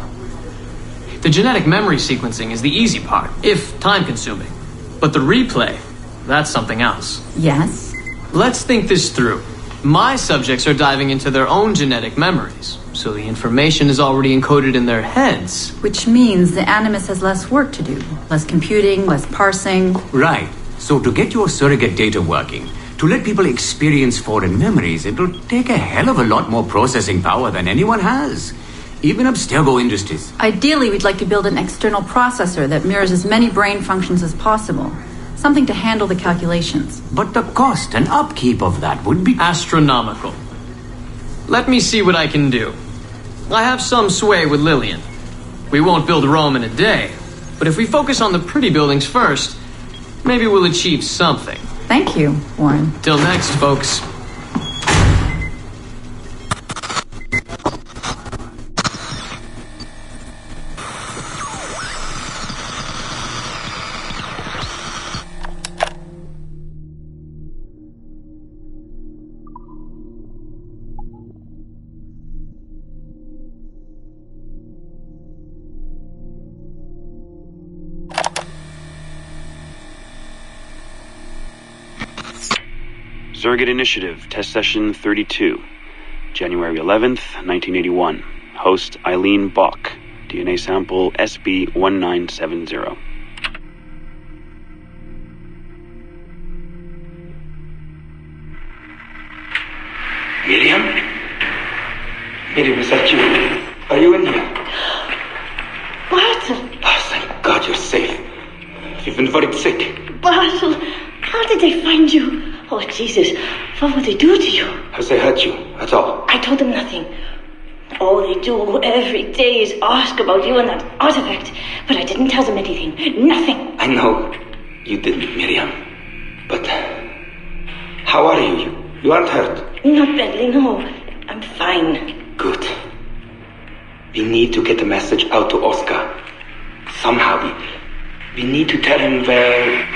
The genetic memory sequencing is the easy part, if time-consuming. But the replay, that's something else. Yes? Let's think this through. My subjects are diving into their own genetic memories, so the information is already encoded in their heads. Which means the Animus has less work to do. Less computing, less parsing. Right. So to get your surrogate data working, to let people experience foreign memories, it'll take a hell of a lot more processing power than anyone has. Even Abstergo Industries. Ideally, we'd like to build an external processor that mirrors as many brain functions as possible. Something to handle the calculations. But the cost and upkeep of that would be... astronomical. Let me see what I can do. I have some sway with Lillian. We won't build Rome in a day, but if we focus on the pretty buildings first, maybe we'll achieve something. Thank you, Warren. Till next, folks. Surrogate Initiative, Test Session 32, January 11th, 1981. Host Eileen Bach, DNA sample SB1970. Miriam? Miriam, is that you? Are you in here? Bartle! Oh, thank God you're safe. You've been very sick. Bartle, how did they find you? Oh, Jesus, what would they do to you? Has they hurt you? That's all. I told them nothing. All they do every day is ask about you and that artifact. But I didn't tell them anything. Nothing. I know you didn't, Miriam. But how are you? You aren't hurt? Not badly, no. I'm fine. Good. We need to get the message out to Oscar. Somehow. We need to tell him where...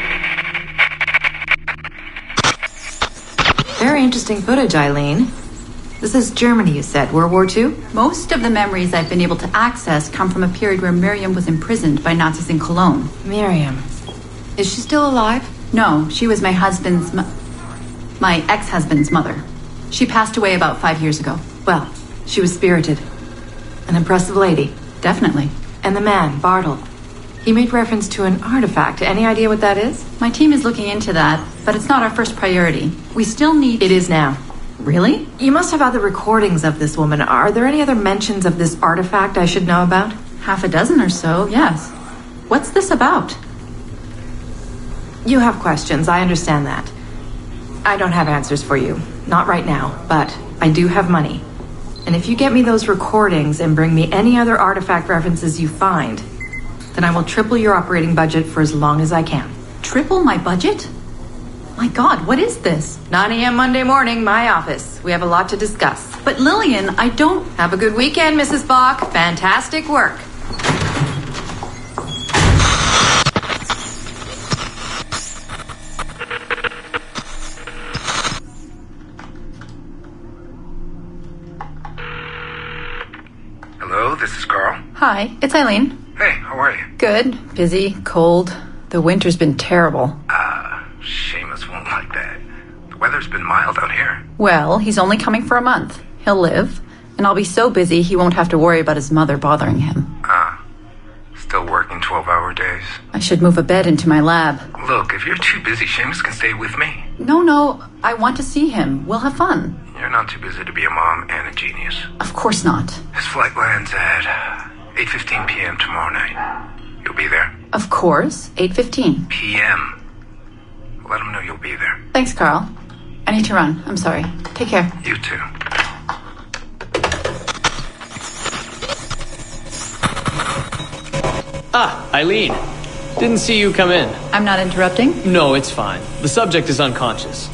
Very interesting footage, Eileen. This is Germany, you said. World War II? Most of the memories I've been able to access come from a period where Miriam was imprisoned by Nazis in Cologne. Miriam. Is she still alive? No, she was my ex-husband's mother. She passed away about 5 years ago. Well, she was spirited. An impressive lady. Definitely. And the man, Bartle. He made reference to an artifact. Any idea what that is? My team is looking into that, but it's not our first priority. We still need... It is now. Really? You must have other recordings of this woman. Are there any other mentions of this artifact I should know about? Half a dozen or so, yes. What's this about? You have questions, I understand that. I don't have answers for you. Not right now, but I do have money. And if you get me those recordings and bring me any other artifact references you find, then I will triple your operating budget for as long as I can. Triple my budget? My God, what is this? 9 a.m. Monday morning, my office. We have a lot to discuss. But Lillian, I don't... Have a good weekend, Mrs. Bach. Fantastic work. Hello, this is Carl. Hi, it's Eileen. Hey, how are you? Good. Busy. Cold. The winter's been terrible. Seamus won't like that. The weather's been mild out here. Well, he's only coming for a month. He'll live. And I'll be so busy he won't have to worry about his mother bothering him. Still working 12-hour days. I should move a bed into my lab. Look, if you're too busy, Seamus can stay with me. No. I want to see him. We'll have fun. You're not too busy to be a mom and a genius. Of course not. His flight lands at 8:15 p.m. tomorrow night. You'll be there? Of course. 8:15 p.m. Let him know you'll be there. Thanks, Carl. I need to run. I'm sorry. Take care. You too. Eileen. Didn't see you come in. I'm not interrupting? No, it's fine. The subject is unconscious.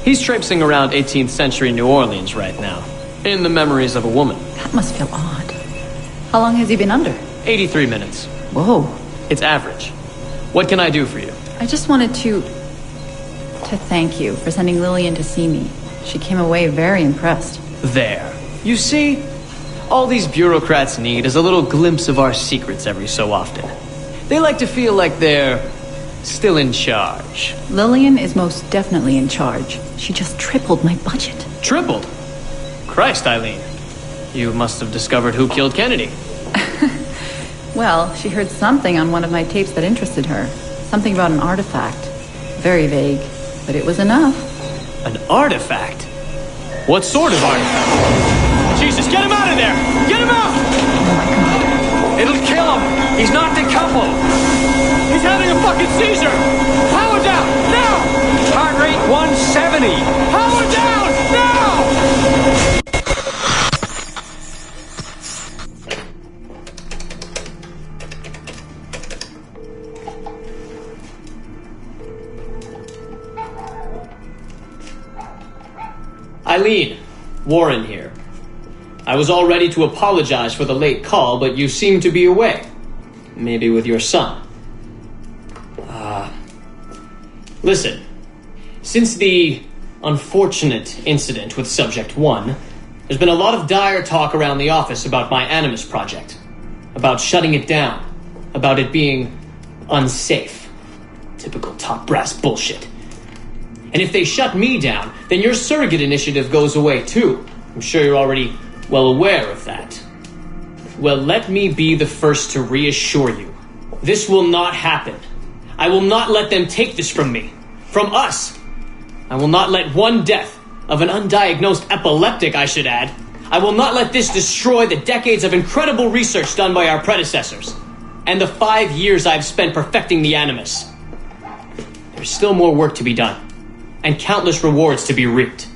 He's traipsing around 18th century New Orleans right now, in the memories of a woman. That must feel odd. How long has he been under? 83 minutes. Whoa. It's average. What can I do for you? I just wanted to thank you for sending Lillian to see me. She came away very impressed. There. You see, all these bureaucrats need is a little glimpse of our secrets every so often. They like to feel like they're still in charge. Lillian is most definitely in charge. She just tripled my budget. Tripled? Christ, Eileen. You must have discovered who killed Kennedy. Well, she heard something on one of my tapes that interested her. Something about an artifact. Very vague, but it was enough. An artifact? What sort of artifact? Jesus, get him out of there! Get him out! Oh my God. It'll kill him! He's not decoupled! He's having a fucking seizure! Power down! Now! Heart rate 170! Power down! Now! Eileen, Warren here. I was all ready to apologize for the late call, but you seem to be away. Maybe with your son. Listen. Since the unfortunate incident with Subject 1, there's been a lot of dire talk around the office about my Animus project. About shutting it down. About it being unsafe. Typical top brass bullshit. And if they shut me down, then your surrogate initiative goes away too. I'm sure you're already well aware of that. Well, let me be the first to reassure you. This will not happen. I will not let them take this from me. From us. I will not let one death, of an undiagnosed epileptic, I should add. I will not let this destroy the decades of incredible research done by our predecessors. And the 5 years I've spent perfecting the Animus. There's still more work to be done. And countless rewards to be reaped.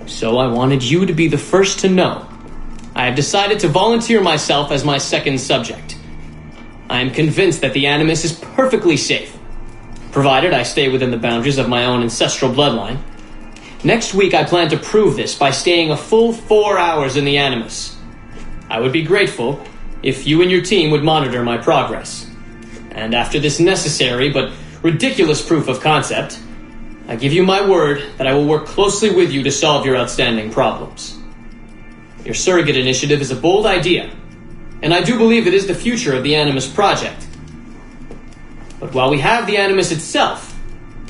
So I wanted you to be the first to know. I have decided to volunteer myself as my second subject. I am convinced that the Animus is perfectly safe, provided I stay within the boundaries of my own ancestral bloodline. Next week I plan to prove this by staying a full 4 hours in the Animus. I would be grateful if you and your team would monitor my progress. And after this necessary but ridiculous proof of concept, I give you my word that I will work closely with you to solve your outstanding problems. Your surrogate initiative is a bold idea, and I do believe it is the future of the Animus project. But while we have the Animus itself,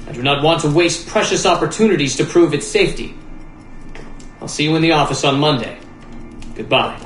I do not want to waste precious opportunities to prove its safety. I'll see you in the office on Monday. Goodbye.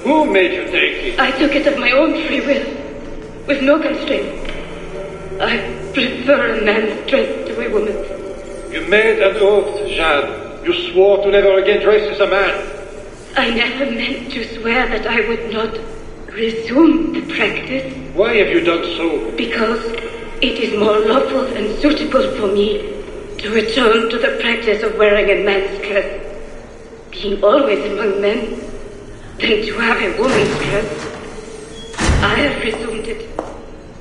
Who made you take it? I took it of my own free will, with no constraint. I prefer a man's strength to a woman's. You made an oath, Jeanne. You swore to never again dress as a man. I never meant to swear that I would not resume the practice. Why have you done so? Because it is more lawful and suitable for me to return to the practice of wearing a man's dress, being always among men, than to have a woman's dress. I have resumed it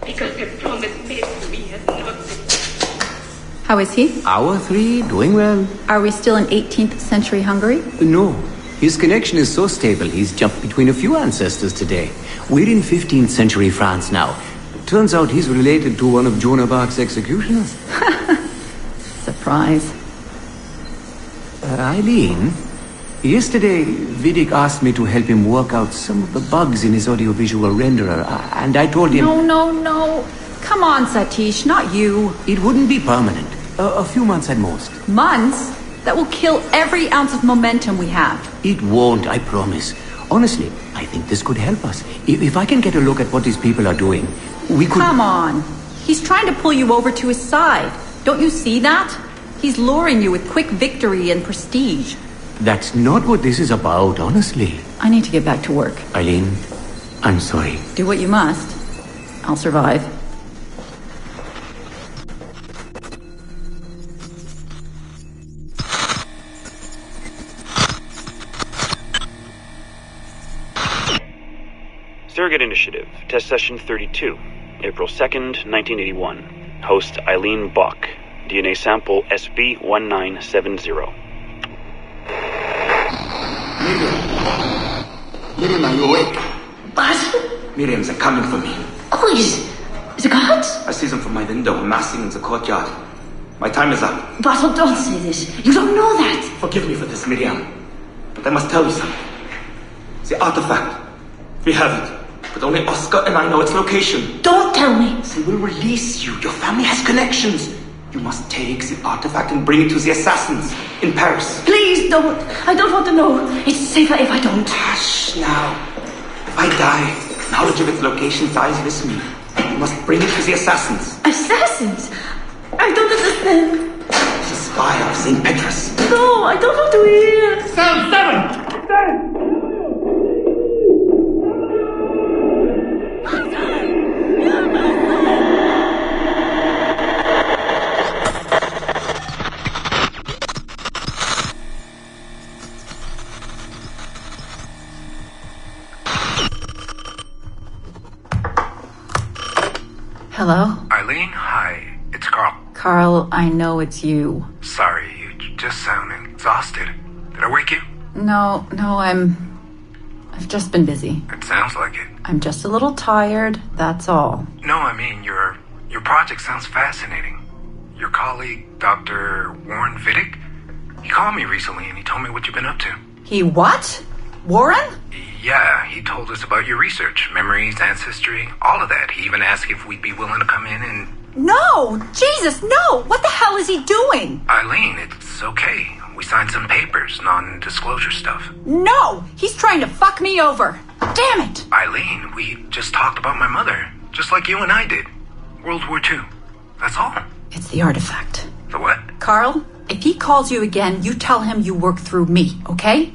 because a promise made to me has not been. How is he? Our three, doing well. Are we still in 18th century Hungary? No. His connection is so stable, he's jumped between a few ancestors today. We're in 15th century France now. Turns out he's related to one of Joan of Arc's executioners. Surprise. Eileen, yesterday Vidic asked me to help him work out some of the bugs in his audiovisual renderer, and I told him... No. Come on, Satish, not you. It wouldn't be permanent. A few months at most. Months? That will kill every ounce of momentum we have. It won't, I promise. Honestly, I think this could help us. If I can get a look at what these people are doing, we could... Come on. He's trying to pull you over to his side. Don't you see that? He's luring you with quick victory and prestige. That's not what this is about, honestly. I need to get back to work. Eileen, I'm sorry. Do what you must. I'll survive. Surrogate Initiative, Test Session 32, April 2nd, 1981. Host Eileen Bach, DNA sample SB1970. Miriam, are you awake? What? Miriam, they're coming for me. Oh, is it God? I see them from my window, massing in the courtyard. My time is up. Basil, don't say this. You don't know that. Forgive me for this, Miriam. But I must tell you something. The artifact. We have it. But only Oscar and I know its location. Don't tell me. They will release you. Your family has connections. You must take the artifact and bring it to the assassins in Paris. Please don't. I don't want to know. It's safer if I don't. Hush now. If I die, knowledge of its location dies with me. You must bring it to the assassins. Assassins? I don't understand. The spire of St. Petrus. No, I don't want to hear. Cell 7! Hello? Eileen, hi. It's Carl. Carl, I know it's you. Sorry, you just sound exhausted. Did I wake you? No, I've just been busy. It sounds like it. I'm just a little tired, that's all. No, I mean, your project sounds fascinating. Your colleague, Dr. Warren Vidic, he called me recently and he told me what you've been up to. He what? Warren? Yeah, he told us about your research, memories, ancestry, all of that. He even asked if we'd be willing to come in and... No! Jesus, no! What the hell is he doing? Eileen, it's okay. We signed some papers, non-disclosure stuff. No! He's trying to fuck me over! Damn it! Eileen, we just talked about my mother, just like you and I did. World War II. That's all. It's the artifact. The what? Carl, if he calls you again, you tell him you work through me, okay?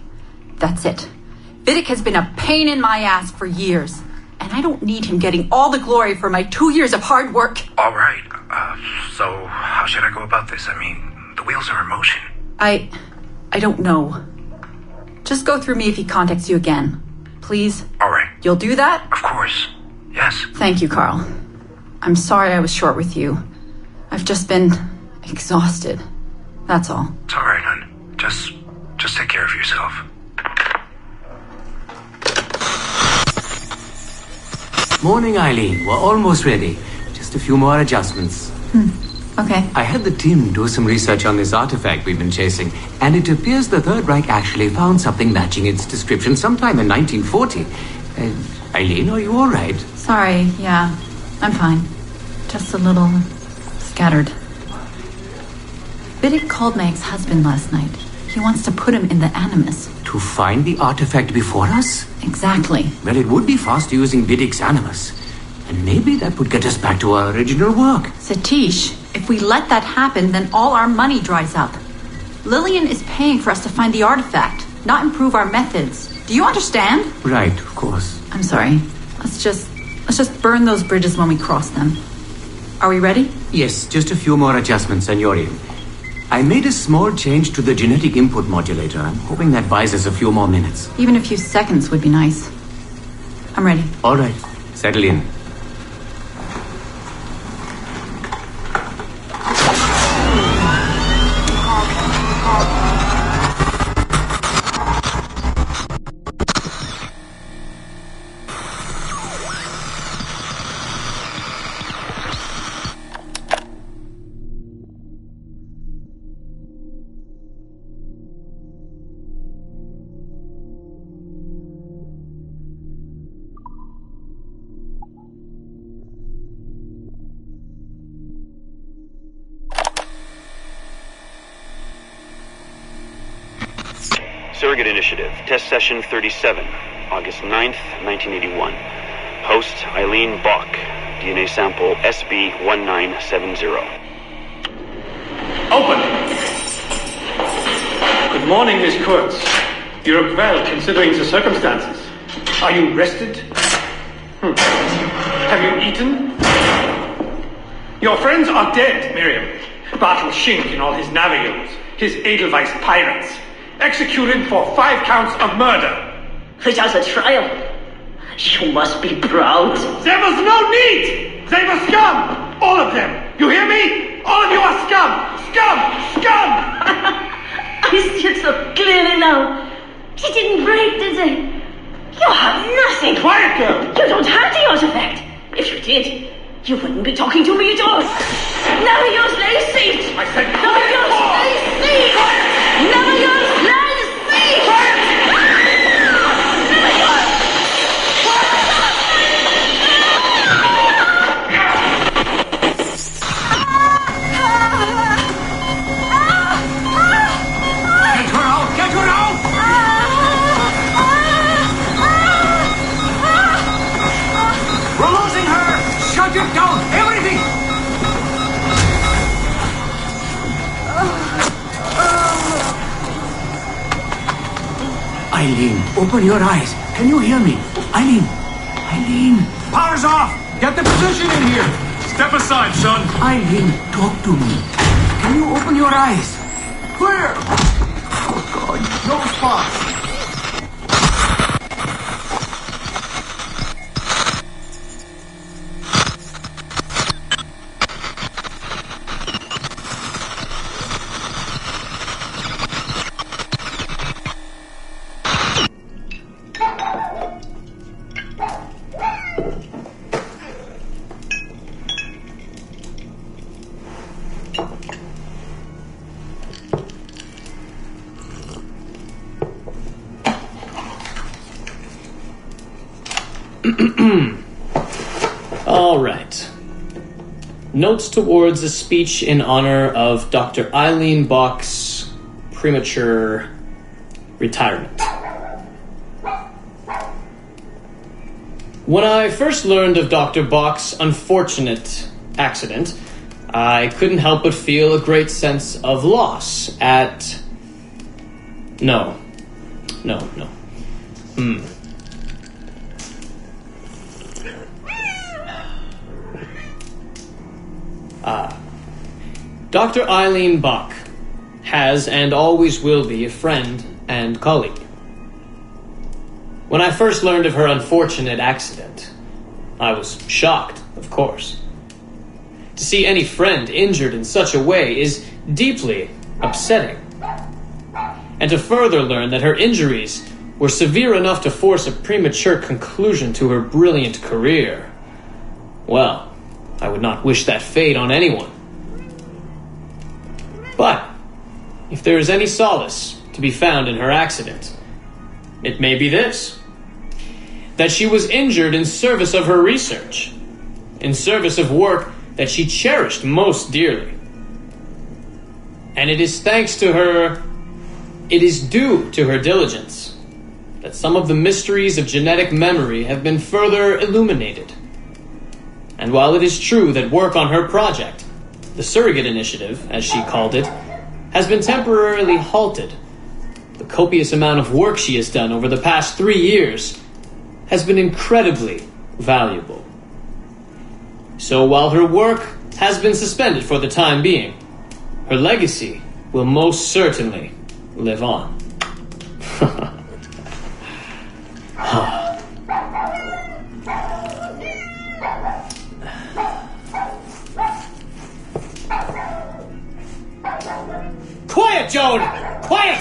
That's it. Vidic has been a pain in my ass for years, and I don't need him getting all the glory for my 2 years of hard work. All right. So how should I go about this? I mean, the wheels are in motion. I don't know. Just go through me if he contacts you again. Please? All right. You'll do that? Of course. Yes. Thank you, Carl. I'm sorry I was short with you. I've just been exhausted. That's all. It's all right, hon. Just take care of yourself. Morning, Eileen. We're almost ready. Just a few more adjustments. Okay. I had the team do some research on this artifact we've been chasing, and it appears the Third Reich actually found something matching its description sometime in 1940. Eileen, are you all right? Sorry, yeah. I'm fine. Just a little scattered. Vidic called my ex-husband last night. He wants to put him in the Animus. To find the artifact before us? Exactly. Well, it would be fast using Vidic's Animus. And maybe that would get us back to our original work. Satish, if we let that happen, then all our money dries up. Lillian is paying for us to find the artifact, not improve our methods. Do you understand? Right, of course. I'm sorry. Let's just burn those bridges when we cross them. Are we ready? Yes, just a few more adjustments and you're in. I made a small change to the genetic input modulator. I'm hoping that buys us a few more minutes. Even a few seconds would be nice. I'm ready. All right. Settle in. Surrogate Initiative, Test Session 37, August 9th, 1981. Host Eileen Bach, DNA sample SB1970. Open! Good morning, Miss Kurtz. You look well, considering the circumstances. Are you rested? Have you eaten? Your friends are dead, Miriam. Bartel Schink and all his navios, his Edelweiss pirates. Executed for 5 counts of murder. Without a trial. You must be proud. There was no need! They were scum! All of them! You hear me? All of you are scum! Scum! Scum! I see it so clearly now. He didn't break, did they? You have nothing. Quiet, girl! You don't have the artifact. If you did, you wouldn't be talking to me at all. Never use Lacey! I said Never use Lacey! Never use Lacey! Eileen, open your eyes. Can you hear me? Eileen! Eileen! Power's off! Get the position in here! Step aside, son! Eileen, talk to me. Can you open your eyes? Clear! Oh, God. No response. All right. Notes towards a speech in honor of Dr. Eileen Bach's premature retirement. When I first learned of Dr. Bach's unfortunate accident, I couldn't help but feel a great sense of loss at... No. Dr. Eileen Bach has and always will be a friend and colleague. When I first learned of her unfortunate accident, I was shocked, of course. To see any friend injured in such a way is deeply upsetting. And to further learn that her injuries were severe enough to force a premature conclusion to her brilliant career, well, I would not wish that fate on anyone. But if there is any solace to be found in her accident, it may be this: that she was injured in service of her research, in service of work that she cherished most dearly. And it is thanks to her, it is due to her diligence, that some of the mysteries of genetic memory have been further illuminated. And while it is true that work on her project, the Surrogate Initiative, as she called it, has been temporarily halted, the copious amount of work she has done over the past 3 years has been incredibly valuable. So while her work has been suspended for the time being, her legacy will most certainly live on. Quiet, Joan! Quiet!